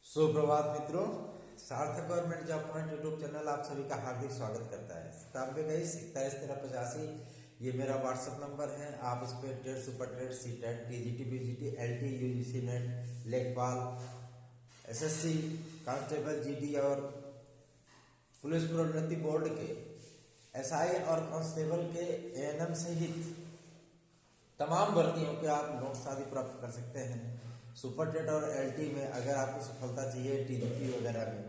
सुप्रभात मित्रों, सार्थक government job point YouTube channel आप सभी का हार्दिक स्वागत करता है। 9721 ये मेरा व्हाट्सएप नंबर है। आप इस पे TET, super TET, C TET, TGT, PGT, LT, UGC NET, लेखपाल, एसएससी, कांस्टेबल, जीडी और पुलिस प्रोन्नति बोर्ड के एसआई और कांस्टेबल के एएनएम सहित तमाम भर्तियों के आप नोट्स आदि प्राप्त कर सकते हैं। सुपर टेट और एलटी में अगर आपको सफलता चाहिए टीजीटी वगैरह में,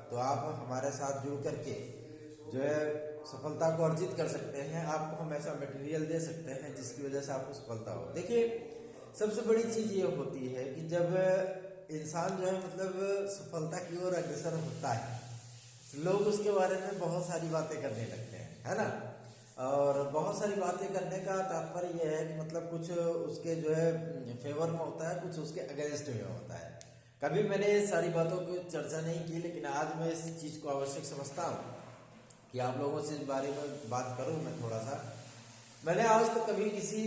तो आप हमारे साथ जुड़ करके जो है सफलता को अर्जित कर सकते हैं। आपको हम ऐसा मटेरियल दे सकते हैं जिसकी वजह से आपको सफलता हो। देखिए, सबसे बड़ी चीज ये होती है कि जब इंसान जो है मतलब सफलता की ओर अग्रसर होता है, लोग उसके बारे में बहुत सारी बातें करने लगते हैं, है ना। और बहुत सारी बातें करने का तात्पर्य यह है कि मतलब कुछ उसके जो है फेवर में होता है, कुछ उसके अगेंस्ट में होता है। कभी मैंने सारी बातों की चर्चा नहीं की, लेकिन आज मैं इस चीज को आवश्यक समझता हूँ कि आप लोगों से इस बारे में बात करूं। मैं थोड़ा सा, मैंने आज तक कभी किसी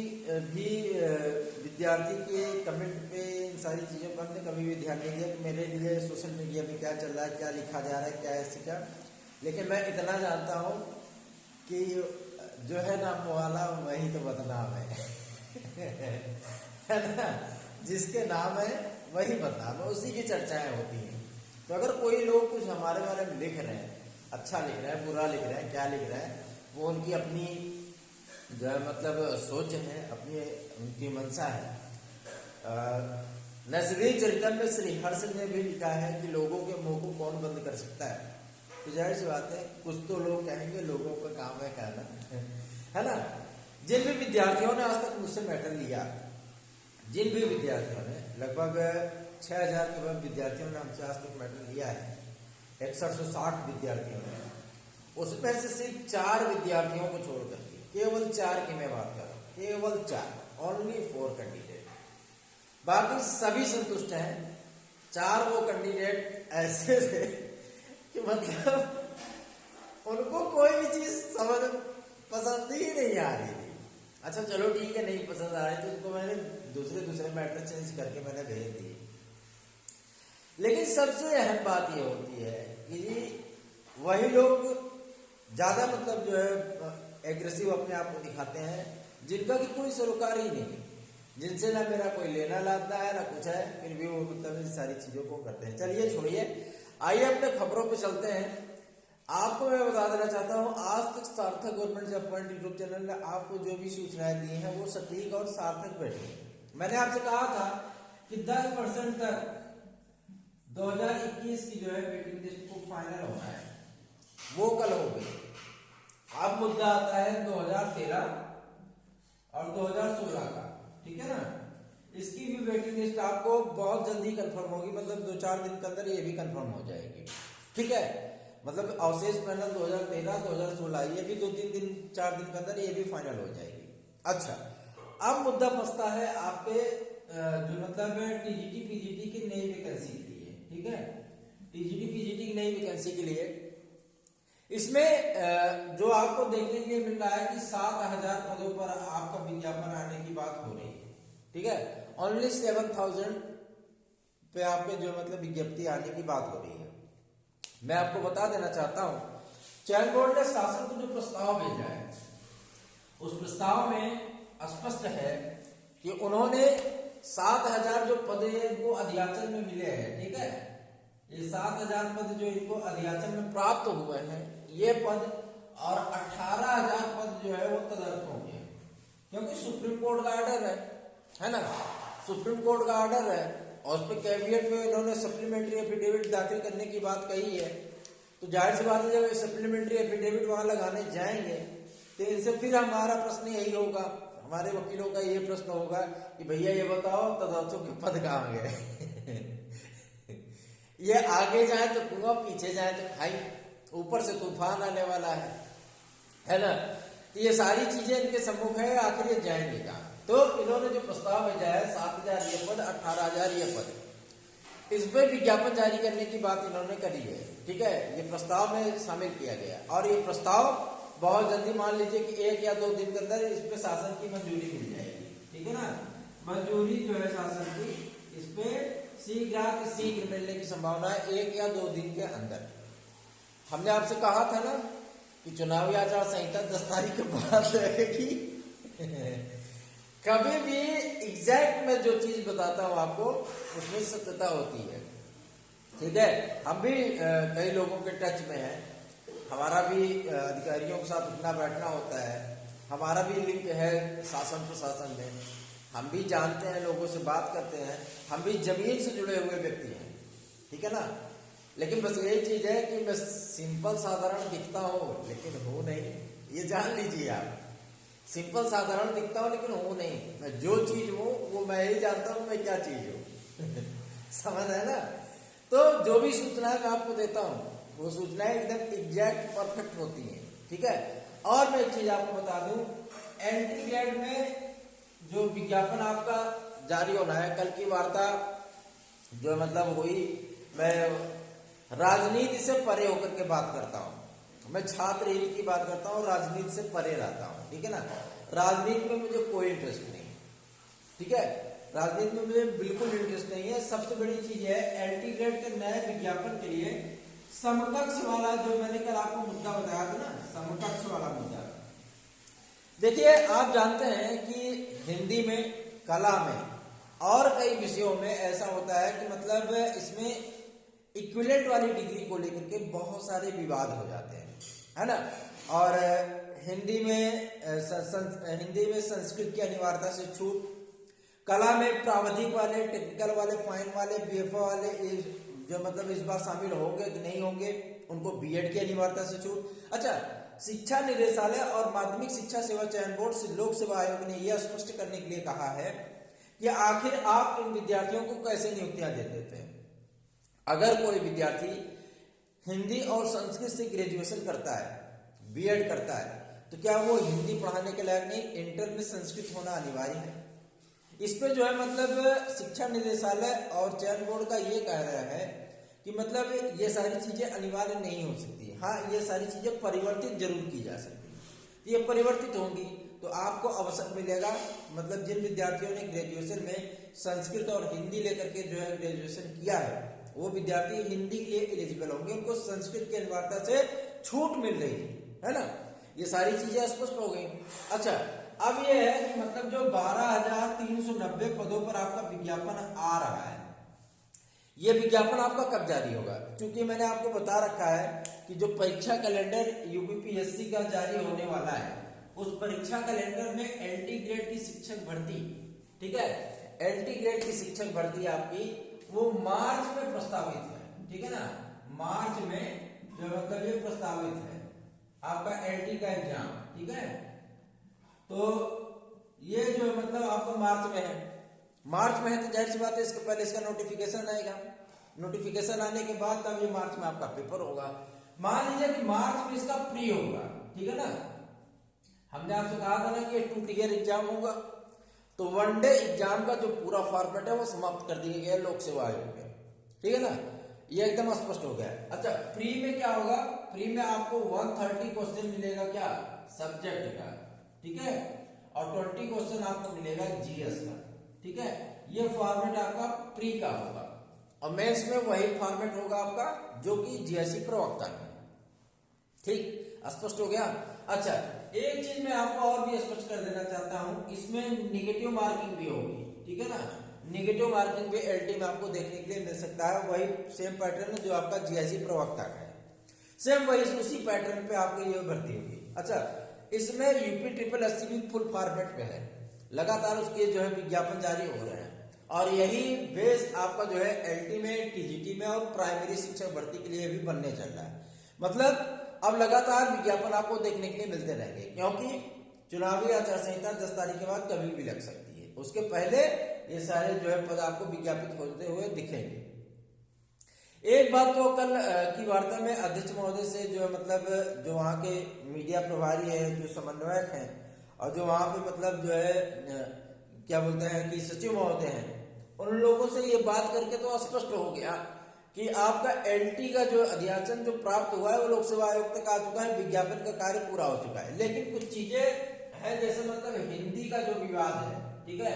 भी विद्यार्थी के कमेंट पे इन सारी चीजों पर हमने कभी भी ध्यान नहीं दिया कि मेरे लिए सोशल मीडिया में क्या चल रहा है, क्या लिखा जा रहा है, क्या ऐसे क्या। लेकिन मैं इतना जानता हूँ कि जो है नाम वाला वही तो बदनाम है ना। जिसके नाम है वही बदनाम है, उसी की चर्चाएं होती हैं। तो अगर कोई लोग कुछ हमारे बारे में लिख रहे हैं, अच्छा लिख रहे हैं, बुरा लिख रहे हैं, क्या लिख रहे हैं, वो उनकी अपनी जो है मतलब सोच है, अपनी उनकी मंशा है। नजरी चरितम में श्री हर्ष ने भी लिखा है कि लोगों के मुंह को कौन बंद कर सकता है। तो जाहिर सी बात है, कुछ तो लोग कहेंगे, लोगों का काम है कहना, है ना। जिन भी विद्यार्थियों ने आज तक मुझसे मैटर लिया, जिन भी विद्यार्थियों ने, लगभग 6000 के बाद विद्यार्थियों ने हमसे आज तक मैटर लिया है, 6160 विद्यार्थियों ने, उसमें से सिर्फ 4 विद्यार्थियों को छोड़ करके, केवल 4 की मैं बात कर रहा हूँ, केवल 4, ओनली 4 कैंडिडेट, बाकी सभी संतुष्ट हैं। 4 वो कैंडिडेट ऐसे थे कि मतलब उनको कोई भी चीज समझ पसंद ही नहीं आ रही थी। अच्छा चलो ठीक है, नहीं पसंद आ रही तो उनको मैंने दूसरे मैटर चेंज करके मैंने भेज दिए। लेकिन सबसे अहम बात ये होती है कि वही लोग ज्यादा मतलब जो है एग्रेसिव अपने आप को दिखाते हैं, जिनका कि कोई सरोकार ही नहीं, जिनसे ना मेरा कोई लेना लाता है ना कुछ है, फिर भी वो मतलब इन सारी चीजों को करते हैं। चलिए छोड़िए, आइए अपने खबरों पे चलते हैं। आपको मैं बता देना चाहता हूं, आज तक सार्थक government job point YouTube channel ने आपको जो भी सूचनाएं दी हैं वो सटीक और सार्थक बैठी। मैंने आपसे कहा था कि 10% तक 2021 की जो है वेटिंग लिस्ट को फाइनल होना है, वो कल हो गई। अब मुद्दा आता है 2013 और 2016 का, ठीक है ना। इसकी भी वेटिंग लिस्ट आपको बहुत जल्दी कंफर्म होगी, मतलब 2-4 दिन के अंदर ये भी कंफर्म हो जाएगी, ठीक है। मतलब अवशेष पैनल 2013 2016 ये भी 2-3 दिन 4 दिन के अंदर ये भी फाइनल हो जाएगी। अच्छा, अब मुद्दा फंसता है आपके जो मतलब टीजीटी पीजीटी की नई वैकेंसी के लिए, ठीक है। टीजीटी पीजीटी की नई वैकेंसी के लिए इसमें जो आपको देखने के लिए मिल रहा है कि 7000 पदों पर आपका विज्ञापन आने की बात हो रही है, ठीक है। ओनली 7000 पे आपके जो मतलब विज्ञप्ति आने की बात हो रही है। मैं आपको बता देना चाहता हूं, चयन बोर्ड ने शासन को जो प्रस्ताव भेजा है, उस प्रस्ताव में स्पष्ट है कि उन्होंने 7000 जो पद इनको अधियाचन में मिले हैं, ठीक है, ये 7000 पद जो इनको अधियाचन में प्राप्त हुए हैं, ये पद और 18000 पद जो है वो तदर्थ होंगे, क्योंकि सुप्रीम कोर्ट का ऑर्डर है ना। सुप्रीम कोर्ट का ऑर्डर है और उस पर कैबिनेट में इन्होंने सप्लीमेंट्री एफिडेविट दाखिल करने की बात कही है। तो जाहिर सी बात है, जब सप्लीमेंट्री एफिडेविट वहां लगाने जाएंगे तो इनसे फिर हमारा प्रश्न यही होगा, हमारे वकीलों का ये प्रश्न होगा कि भैया ये बताओ तदर्थों के पद कहाँ गए। ये आगे जाए तो कुआं, पीछे जाए तो खाई, ऊपर से तूफान आने वाला है ना। तो ये सारी चीजें इनके सम्मुख है, आखिर ये जाएंगे कहाँ। तो इन्होंने जो प्रस्ताव भेजा है 7000 ये पद, 18000 ये पद, इस पर विज्ञापन जारी करने की बात इन्होंने करी है, ठीक है। ये प्रस्ताव में शामिल किया गया और ये प्रस्ताव बहुत जल्दी, मान लीजिए कि 1 या 2 दिन के अंदर इस पे शासन की मंजूरी मिल जाएगी, ठीक है ना। मंजूरी जो है शासन की इस पे शीघ्र मिलने की संभावना है 1 या 2 दिन के अंदर। हमने आपसे कहा था ना कि चुनावी आचार संहिता 10 तारीख के बाद रहेगी। कभी भी एग्जैक्ट मैं जो चीज बताता हूं आपको उसमें सत्यता होती है, ठीक है। हम भी कई लोगों के टच में हैं, हमारा भी अधिकारियों के साथ उठना बैठना होता है, हमारा भी लिंक है शासन प्रशासन में, हम भी जानते हैं, लोगों से बात करते हैं, हम भी जमीन से जुड़े हुए व्यक्ति हैं, ठीक है ना। लेकिन बस यही चीज है कि मैं सिंपल साधारण दिखता हूँ लेकिन हूँ नहीं, ये जान लीजिए आप। सिंपल साधारण दिखता हूँ लेकिन हूँ नहीं, मैं जो चीज हूँ वो मैं ही जानता हूँ मैं क्या चीज हूँ। समझ है ना। तो जो भी सूचनाएं मैं आपको देता हूँ वो सूचनाएं एकदम एग्जैक्ट परफेक्ट होती हैं, ठीक है। और मैं एक चीज आपको बता दूं, एंट्री ग्रेड में जो विज्ञापन आपका जारी होना है, कल की वार्ता जो मतलब हुई, मैं राजनीति से परे होकर के बात करता हूँ, मैं छात्र हित की बात करता हूँ, राजनीति से परे रहता हूँ, ठीक है ना। राजनीति में मुझे कोई इंटरेस्ट नहीं, ठीक है, राजनीति में मुझे बिल्कुल इंटरेस्ट नहीं है। सबसे बड़ी चीज है एंट्री ग्रेड के नए विज्ञापन के लिए समकक्ष वाला, जो मैंने कल आपको मुद्दा बताया था ना, समकक्ष वाला मुद्दा। देखिए आप जानते हैं कि हिंदी में, कला में और कई विषयों में ऐसा होता है कि मतलब इसमें इक्विवेलेंट वाली डिग्री को लेकर के बहुत सारे विवाद हो जाते हैं, है ना। और हिंदी में संस्कृत की अनिवार्यता से छूट, कला में प्रावधिक वाले, टेक्निकल वाले, फाइन वाले, बीएफए वाले जो मतलब इस बार शामिल होंगे कि नहीं होंगे, उनको बीएड की अनिवार्यता से छूट। अच्छा, शिक्षा निदेशालय और माध्यमिक शिक्षा सेवा चयन बोर्ड से लोक सेवा आयोग ने यह स्पष्ट करने के लिए कहा है कि आखिर आप इन विद्यार्थियों को कैसे नियुक्तियां दे देते हैं। अगर कोई विद्यार्थी हिंदी और संस्कृत से ग्रेजुएशन करता है, बीएड करता है, तो क्या वो हिंदी पढ़ाने के लायक नहीं? इंटर में संस्कृत होना अनिवार्य है। इस पे जो है मतलब शिक्षा निदेशालय और चयन बोर्ड का ये कह रहा है कि मतलब ये सारी चीजें अनिवार्य नहीं हो सकती। हाँ, ये सारी चीजें परिवर्तित जरूर की जा सकती है। ये परिवर्तित होंगी तो आपको अवसर मिलेगा, मतलब जिन विद्यार्थियों ने ग्रेजुएशन में संस्कृत और हिंदी लेकर के जो है ग्रेजुएशन किया है, वो विद्यार्थी हिंदी के लिए एलिजिबल होंगे, उनको संस्कृत की अनिवार्यता से छूट मिल रही है ना। ये सारी चीजें स्पष्ट हो गई। अच्छा, अब ये है कि मतलब जो 12,390 पदों पर आपका विज्ञापन आ रहा है, ये विज्ञापन आपका कब जारी होगा? क्योंकि मैंने आपको बता रखा है कि जो परीक्षा कैलेंडर यूपीपीएससी का जारी होने वाला है, उस परीक्षा कैलेंडर में एलटी ग्रेड की शिक्षक भर्ती, ठीक है, एलटी ग्रेड की शिक्षक भर्ती आपकी वो मार्च में प्रस्तावित है, ठीक है ना। मार्च में जो मतलब ये प्रस्तावित है आपका एलटी का एग्जाम, ठीक है। तो ये जो मतलब आपको मार्च में है, मार्च में है तो जाहिर सी बात है इसके पहले इसका नोटिफिकेशन आएगा, नोटिफिकेशन आने के बाद तब ये मार्च में आपका पेपर होगा। मान लीजिए कि मार्च में इसका प्री होगा, ठीक है ना। हमने आपसे कहा था ना कि 2 टियर एग्जाम होगा, तो 1 डे एग्जाम का जो पूरा फॉर्मेट है वो समाप्त कर दिया गया लोक सेवा आयोग में, ठीक है ना। ये एकदम स्पष्ट हो गया। अच्छा, प्री में क्या होगा? प्री में आपको 130 क्वेश्चन मिलेगा, क्या सब्जेक्ट का, ठीक है, और 20 क्वेश्चन आपको मिलेगा जीएस का, ठीक है। ये फॉर्मेट आपका प्री का होगा। और मेंस में वही फॉर्मेट होगा आपका जो कि जीएससी प्रवक्ता में, ठीक, स्पष्ट हो गया। अच्छा, एक चीज मैं आपको और भी स्पष्ट कर देना चाहता हूं, इसमें निगेटिव मार्किंग भी होगी, ठीक है ना। निगेटिव मार्किंग भी एलटी में आपको देखने के लिए मिल सकता है, वही सेम पैटर्न जो आपका जीएससी प्रवक्ता का है, सेम वही उसी पैटर्न पे आपकी ये भर्ती होगी। अच्छा, इसमें यूपी ट्रिपल एससी भी फुल फॉर्मेट पे है, लगातार उसके जो है विज्ञापन जारी हो रहे हैं, और यही बेस आपका जो है एलटी में, टीजीटी में और प्राइमरी शिक्षक भर्ती के लिए भी बनने चल रहा है। मतलब अब लगातार विज्ञापन आपको देखने के लिए मिलते रहेंगे, क्योंकि चुनावी आचार संहिता 10 तारीख के बाद कभी भी लग सकती है, उसके पहले ये सारे जो है पद आपको विज्ञापित होते हुए दिखेंगे। एक बात तो कल की वार्ता में अध्यक्ष महोदय से जो मतलब जो वहाँ के मीडिया प्रभारी है, जो समन्वयक हैं, और जो वहाँ पे मतलब जो है क्या बोलते हैं कि सचिव महोदय हैं, उन लोगों से ये बात करके तो स्पष्ट हो गया कि आपका एलटी का जो अध्यासन जो प्राप्त हुआ है वो लोक सेवा आयोग तक आ चुका है, विज्ञापन का कार्य पूरा हो चुका है। लेकिन कुछ चीजें है, जैसे मतलब हिंदी का जो विवाद है, ठीक है,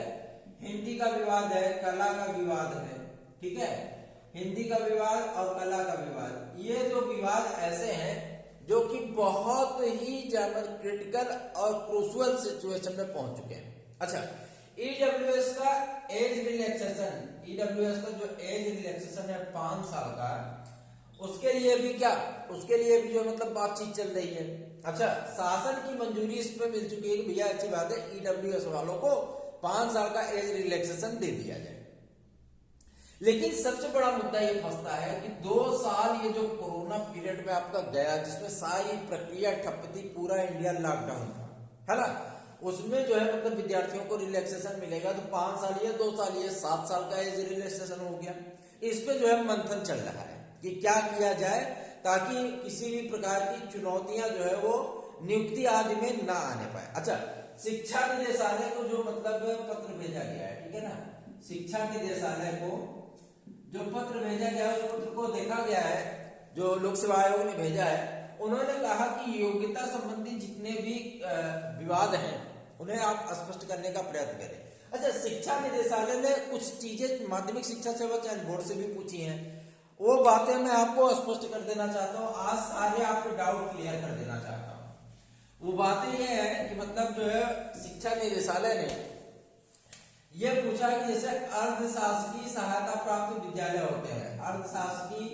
हिंदी का विवाद है, कला का विवाद है, ठीक है, हिंदी का विवाद और कला का विवाद, ये दो विवाद ऐसे हैं जो कि बहुत ही ज्यादा क्रिटिकल और क्रूशियल सिचुएशन में पहुंच चुके हैं। अच्छा, ईडब्ल्यूएस का एज रिलैक्सेशन, ईडब्ल्यूएस का जो एज रिलैक्सेशन है 5 साल का, उसके लिए भी क्या, उसके लिए भी जो मतलब बातचीत चल रही है। अच्छा, शासन की मंजूरी इस पे मिल चुकी है कि भैया अच्छी बात है, ईडब्ल्यूएस वालों को 5 साल का एज रिलैक्सेशन दे दिया जाए। लेकिन सबसे बड़ा मुद्दा ये फंसता है कि 2 साल ये जो कोरोना पीरियड में आपका गया, जिसमें सारी प्रक्रिया ठप थी, पूरा इंडिया लॉकडाउन था, है ना, उसमें जो है मतलब विद्यार्थियों को रिलैक्सेशन मिलेगा तो 5 साल ये 2 साल ये 7 साल का एज रिलैक्सेशन हो गया। इस पे जो है मंथन चल रहा है कि क्या किया जाए ताकि किसी भी प्रकार की चुनौतियां जो है वो नियुक्ति आदि में ना आने पाए। अच्छा, शिक्षा निदेशालय को जो मतलब पत्र भेजा गया है, ठीक है ना, शिक्षा निदेशालय को जो पत्र भेजा गया है, उस पत्र को देखा गया है, जो लोक सेवा आयोग ने भेजा है, उन्होंने कहा कि योग्यता संबंधी जितने भी विवाद हैं उन्हें आप स्पष्ट करने का प्रयत्न करें। अच्छा, शिक्षा निदेशालय ने कुछ चीजें माध्यमिक शिक्षा सेवा चयन बोर्ड से भी पूछी हैं, वो बातें मैं आपको स्पष्ट कर देना चाहता हूँ, आज सारे आपके डाउट क्लियर कर देना चाहता हूँ। वो बातें ये है कि मतलब जो है शिक्षा निदेशालय ने ये पूछा कि जैसे अर्धशासकीय सहायता प्राप्त विद्यालय होते हैं, अर्धशासकीय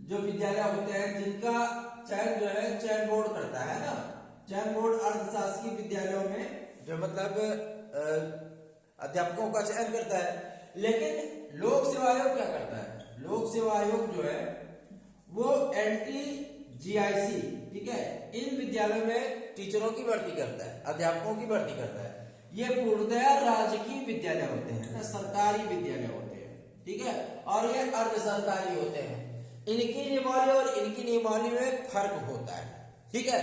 जो विद्यालय होते हैं जिनका चयन जो है चयन बोर्ड करता है ना, चयन बोर्ड अर्धशासकीय विद्यालयों में जो मतलब अध्यापकों का चयन करता है, लेकिन लोक सेवा आयोग क्या करता है, लोक सेवा आयोग जो है वो LTGIC, ठीक है, इन विद्यालयों में टीचरों की भर्ती करता है, अध्यापकों की भर्ती करता है। ये पूर्णतया राजकीय विद्यालय होते हैं ना, सरकारी विद्यालय होते हैं, ठीक है, और ये अर्ध सरकारी होते हैं। इनकी नियमावली और इनकी नियमावली में फर्क होता है, ठीक है,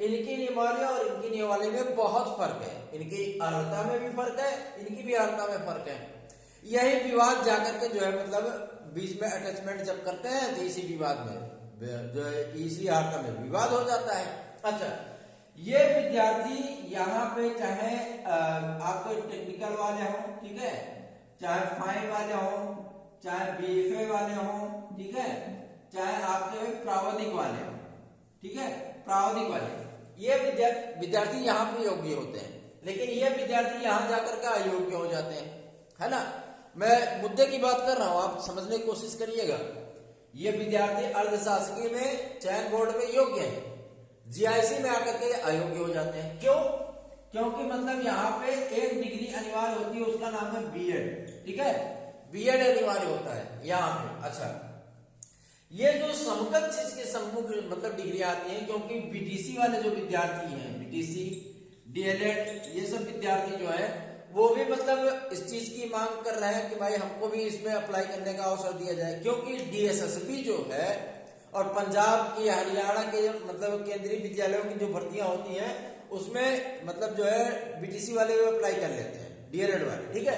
इनकी नियमावली और इनकी नियमावली में बहुत फर्क है, इनकी अर्हता में भी फर्क है, इनकी भी अर्हता में फर्क है। यही विवाद जाकर के जो है मतलब बीच में अटैचमेंट जब करते हैं तो इसी विवाद में जो है इसी अर्हता में विवाद हो जाता है। अच्छा, ये विद्यार्थी यहाँ पे चाहे आपके टेक्निकल वाले हों, ठीक है, चाहे फाइन वाले हों, चाहे BFA वाले हों, ठीक है, चाहे आपके प्रावधिक वाले हों, ठीक है, प्रावधिक वाले, ये विद्यार्थी यहाँ पे योग्य होते हैं, लेकिन ये विद्यार्थी यहाँ जाकर के अयोग्य हो जाते हैं, है ना। मैं मुद्दे की बात कर रहा हूं, आप समझने की कोशिश करिएगा। ये विद्यार्थी अर्धशासकीय में चयन बोर्ड में योग्य है, GIC में आकर के अयोग्य हो जाते हैं। क्यों? क्योंकि मतलब यहाँ पे एक डिग्री अनिवार्य होती है, उसका नाम है B.Ed, ठीक है, B.Ed अनिवार्य होता है यहाँ पे। अच्छा, ये जो समकक्ष इसके सम्मुख मतलब डिग्री आती है, क्योंकि BTC वाले जो विद्यार्थी हैं, BTC DLED ये सब विद्यार्थी जो है वो भी मतलब इस चीज की मांग कर रहे हैं कि भाई हमको भी इसमें अप्लाई करने का अवसर दिया जाए, क्योंकि DSSB जो है और पंजाब की हरियाणा के मतलब केंद्रीय विद्यालयों की जो भर्तियां होती हैं उसमें मतलब जो है BTC वाले भी अप्लाई कर लेते हैं, DLED वाले, ठीक है।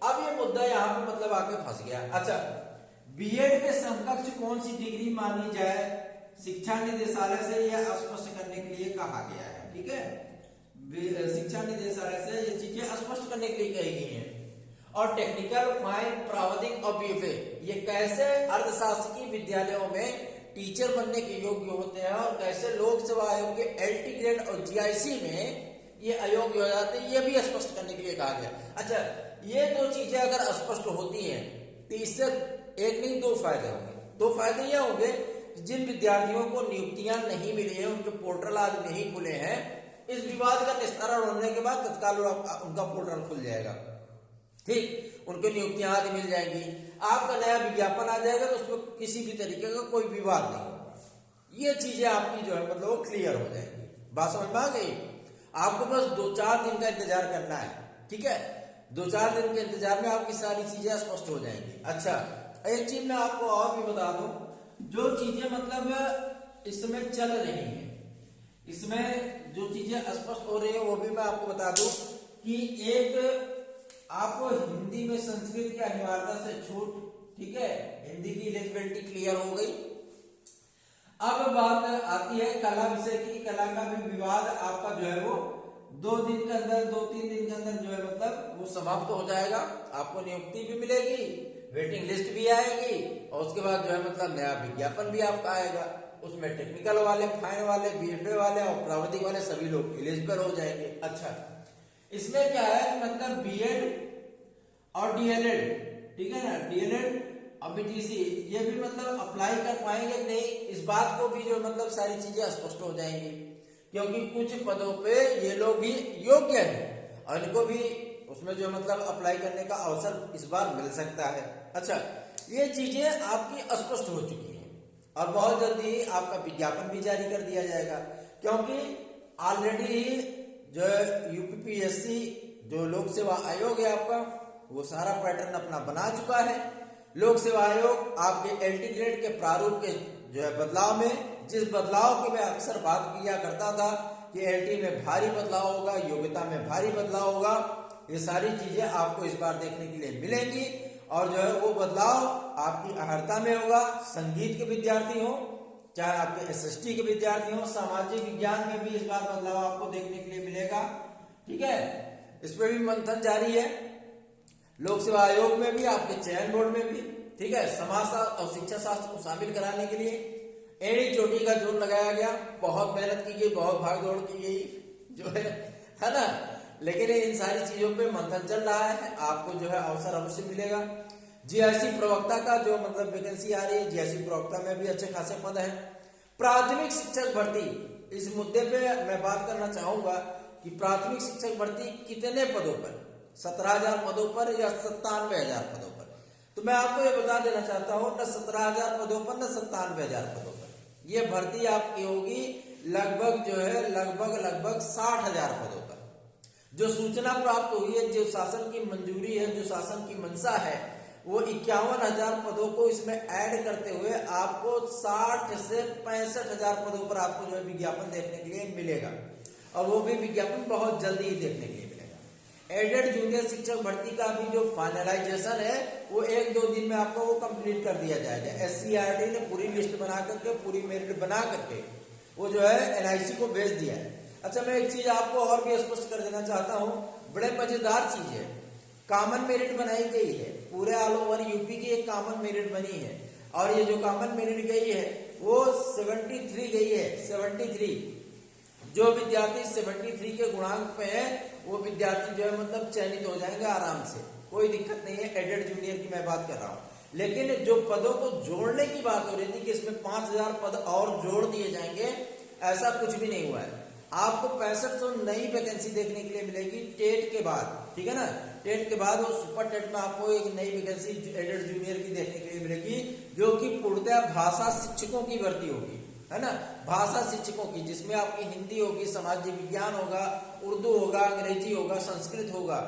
अब ये मुद्दा यहाँ पे मतलब आके फंस गया। अच्छा, B.Ed के समकक्ष कौन सी डिग्री मानी जाए, शिक्षा निदेशालय से यह स्पष्ट करने के लिए कहा गया है, ठीक है, शिक्षा निदेशालय से ये चीजें स्पष्ट करने के लिए कही गई हैं। और टेक्निकल, फाइन, प्रावधिक और BFA ये कैसे अर्धशासकीय विद्यालयों में टीचर बनने के योग्य होते हैं और कैसे लोक सेवा आयोग के LT ग्रेड और GIC में ये अयोग्य हो जाते हैं, ये भी स्पष्ट करने के लिए कहा गया। अच्छा, ये दो चीजें अगर स्पष्ट होती हैं तो इससे एक नहीं 2 फायदे होंगे। 2 फायदे ये होंगे, जिन विद्यार्थियों को नियुक्तियां नहीं मिली है, उनके पोर्टल आज नहीं खुले हैं, इस विवाद का निस्तारण होने के बाद तत्काल उनका पोर्टल खुल जाएगा, ठीक, उनको नियुक्तियां आदि मिल जाएंगी, आपका नया विज्ञापन आ जाएगा, तो उसमें किसी भी तरीके का कोई विवाद नहीं होगा। ये चीजें आपकी जो है मतलब वो क्लियर हो जाएंगी। बात समझ में आ गई? आपको बस 2-4 दिन का इंतजार करना है, ठीक है, 2-4 दिन के इंतजार में आपकी सारी चीजें स्पष्ट हो जाएंगी। अच्छा, एक चीज मैं आपको और भी बता दूं, जो चीजें मतलब इसमें चल रही है, इसमें जो चीजें स्पष्ट हो रही है वो भी मैं आपको बता दूं कि एक आपको हिंदी में संस्कृत की अनिवार्यता से छूट, ठीक है, हिंदी की एलिजिबिलिटी क्लियर हो गई। अब बात आती है कला विषय की। कला का भी विवाद आपका जो है वो 2 दिन के अंदर, 2-3 दिन के अंदर जो है मतलब वो समाप्त हो जाएगा, आपको नियुक्ति भी मिलेगी, वेटिंग लिस्ट भी आएगी और उसके बाद जो है मतलब नया विज्ञापन भी आपका आएगा। उसमें टेक्निकल वाले, फाइन वाले, बीएफए वाले और प्राविधिक वाले सभी लोग एलिजिबल हो जाएंगे। अच्छा, इसमें क्या है मतलब बीएड और डीएलएड, ठीक है ना, डीएलएड और बीटीसी ये भी मतलब अप्लाई कर पाएंगे नहीं, इस बात को भी जो मतलब सारी चीजें स्पष्ट हो जाएंगी, क्योंकि कुछ पदों पे ये लोग भी योग्य हैं और इनको भी उसमें जो मतलब अप्लाई करने का अवसर इस बार मिल सकता है। अच्छा, ये चीजें आपकी स्पष्ट हो चुकी हैं और बहुत जल्दी आपका विज्ञापन भी जारी कर दिया जाएगा, क्योंकि ऑलरेडी जो यूपीपीएससी जो लोक सेवा आयोग है आपका, वो सारा पैटर्न अपना बना चुका है। लोक सेवा आयोग आपके एलटी ग्रेड के प्रारूप के जो है बदलाव में, जिस बदलाव की मैं अक्सर बात किया करता था कि एलटी में भारी बदलाव होगा, योग्यता में भारी बदलाव होगा, ये सारी चीजें आपको इस बार देखने के लिए मिलेंगी। और जो है वो बदलाव आपकी अहर्ता में होगा। संगीत के विद्यार्थी हो, चाहे आपके एसएसटी के विद्यार्थी हो, सामाजिक विज्ञान में भी इस बार बदलाव आपको देखने के लिए मिलेगा, ठीक है। इस पर भी मंथन जारी है, लोक सेवा आयोग में भी, आपके चयन बोर्ड में भी, ठीक है। समाजशास्त्र और शिक्षा शास्त्र को शामिल कराने के लिए एड़ी चोटी का जोर लगाया गया, बहुत मेहनत की गई, बहुत भाग दौड़ की गई जो है ना, लेकिन इन सारी चीजों पे मंथन चल रहा है, आपको जो है अवसर अवश्य मिलेगा। जीआईसी प्रवक्ता का जो मतलब वैकेंसी आ रही है, जीआईसी प्रवक्ता में भी अच्छे खासे पद है। प्राथमिक शिक्षक भर्ती, इस मुद्दे पे मैं बात करना चाहूंगा कि प्राथमिक शिक्षक भर्ती कितने पदों पर, 17,000 पदों पर या 97,000 पदों पर, तो मैं आपको ये बता देना चाहता हूं न 17,000 पदों पर न 97,000 पदों पर। ये भर्ती आपकी होगी लगभग जो है लगभग 60,000 पदों पर। जो सूचना प्राप्त हुई है, जो शासन की मंजूरी है, जो शासन की मंशा है, वो 51,000 पदों को इसमें ऐड करते हुए आपको 60 से 65,000 पदों पर आपको जो है विज्ञापन देखने के लिए मिलेगा, और वो भी विज्ञापन बहुत जल्दी ही देखने के लिए मिलेगा। एडेड जूनियर शिक्षक भर्ती का भी जो फाइनलाइजेशन है वो 1-2 दिन में आपको वो कंप्लीट कर दिया जाएगा। एससीईआरटी ने पूरी लिस्ट बना करके, पूरी मेरिट बना करके वो जो है एनआईसी को भेज दिया है। अच्छा, मैं एक चीज आपको और भी स्पष्ट कर देना चाहता हूँ, बड़े मजेदार चीज है, कॉमन मेरिट बनाई गई है, पूरे ऑल ओवर यूपी की एक कॉमन मेरिट बनी है, और ये जो कॉमन मेरिट गई है वो 73 गई है, 73। जो विद्यार्थी 73 के गुणांक पे है वो विद्यार्थी जो है मतलब चयनित हो जाएंगे आराम से, कोई दिक्कत नहीं है। एडेड जूनियर की मैं बात कर रहा हूँ, लेकिन जो पदों को जोड़ने की बात हो रही थी कि इसमें 5,000 पद और जोड़ दिए जाएंगे, ऐसा कुछ भी नहीं हुआ है। आपको 6500 नई वैकेंसी देखने के लिए मिलेगी टेट के बाद, ठीक है ना। टेट के बाद वो सुपर टेट में आपको एक नई वैकेंसी एडेड जूनियर की देखने के लिए मिलेगी, जो कि पूर्णतः भाषा शिक्षकों की भर्ती होगी, है ना, भाषा शिक्षकों की, जिसमें आपकी हिंदी होगी, सामाजिक विज्ञान होगा, उर्दू होगा, अंग्रेजी होगा, संस्कृत होगा,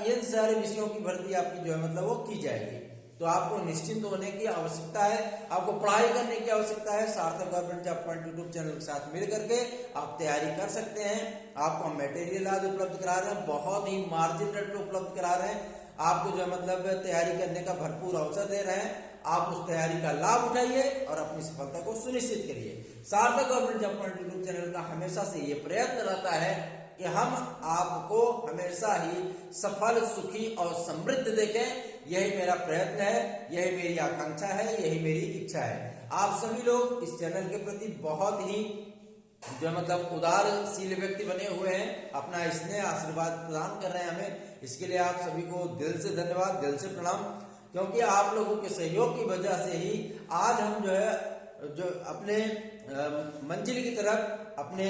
इन सारे विषयों की भर्ती आपकी जो है मतलब वो की जाएगी। तो आपको निश्चिंत होने की आवश्यकता है, आपको पढ़ाई करने की आवश्यकता है। सार्थक government job point YouTube channel के साथ मिल करके आप तैयारी कर सकते हैं। आपको हम मटेरियल आज उपलब्ध करा रहे हैं, बहुत ही मार्जिन रेट पे उपलब्ध करा रहे हैं, आपको जो मतलब तैयारी करने का भरपूर अवसर दे रहे हैं। आप उस तैयारी का लाभ उठाइए और अपनी सफलता को सुनिश्चित करिए। सार्थक government job point YouTube channel का हमेशा से ये प्रयत्न रहता है कि हम आपको हमेशा ही सफल, सुखी और समृद्ध देखें। यही मेरा प्रयत्न है, यही मेरी आकांक्षा है, यही मेरी इच्छा है। आप सभी लोग इस चैनल के प्रति बहुत ही जो मतलब उदारशील व्यक्ति बने हुए हैं, अपना स्नेह आशीर्वाद प्रदान कर रहे हैं हमें, इसके लिए आप सभी को दिल से धन्यवाद, दिल से प्रणाम। क्योंकि आप लोगों के सहयोग की वजह से ही आज हम जो है जो अपने मंजिल की तरफ, अपने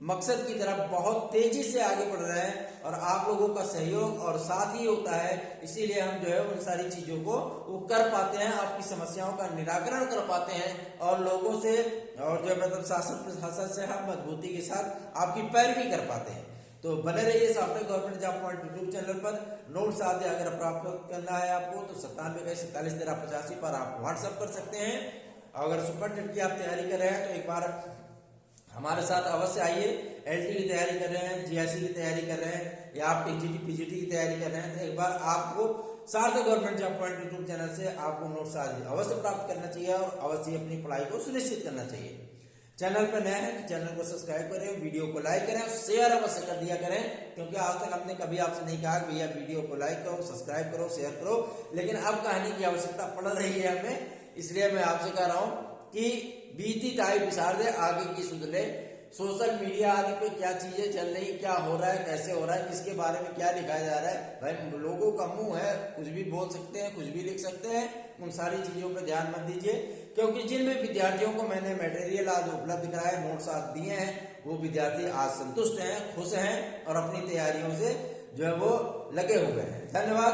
मकसद की तरफ बहुत तेजी से आगे बढ़ रहे हैं, और आप लोगों का सहयोग और साथ ही होता है, इसीलिए हम जो है उन सारी चीजों को वो कर पाते हैं, आपकी समस्याओं का निराकरण कर पाते हैं, और लोगों से और जो मतलब शासन प्रशासन से हम मजबूती के साथ आपकी पैरवी कर पाते हैं। तो बने रहिए सार्थक government job point YouTube channel पर। नोट्स आदि अगर प्राप्त करना है आपको तो 97 पर आप व्हाट्सएप कर सकते हैं। अगर सुपर टेट की आप तैयारी कर रहे हैं तो एक बार हमारे साथ अवश्य आइए। एलटी की तैयारी कर रहे हैं, जीआईसी की तैयारी कर रहे हैं, या आप टीजीटी पीजीटी की तैयारी कर रहे हैं, तो एक बार आपको सार्थक government job point YouTube channel से आपको नोट्स आदि अवश्य प्राप्त करना चाहिए और अवश्य अपनी पढ़ाई को सुनिश्चित करना चाहिए। चैनल पर नए हैं तो चैनल को सब्सक्राइब करें, वीडियो को लाइक करें, शेयर अवश्य कर दिया करें, क्योंकि आज तक हमने कभी आपसे नहीं कहा भैया वीडियो को लाइक करो, सब्सक्राइब करो, शेयर करो, लेकिन अब कहने की आवश्यकता पड़ रही है हमें, इसलिए मैं आपसे कह रहा हूं कि बीती ताई बिसार दे, आगे की सुध ले। सोशल मीडिया आदि पे क्या चीजें चल रही, क्या हो रहा है, कैसे हो रहा है, किसके बारे में क्या लिखाया जा रहा है, भाई लोगों का मुंह है, कुछ भी बोल सकते हैं, कुछ भी लिख सकते हैं, उन सारी चीजों पर ध्यान मत दीजिए, क्योंकि जिन भी विद्यार्थियों को मैंने मटेरियल आज उपलब्ध कराए, नोट्स आज दिए हैं, वो विद्यार्थी आज संतुष्ट हैं, खुश हैं और अपनी तैयारियों से जो है वो लगे हुए हैं। धन्यवाद।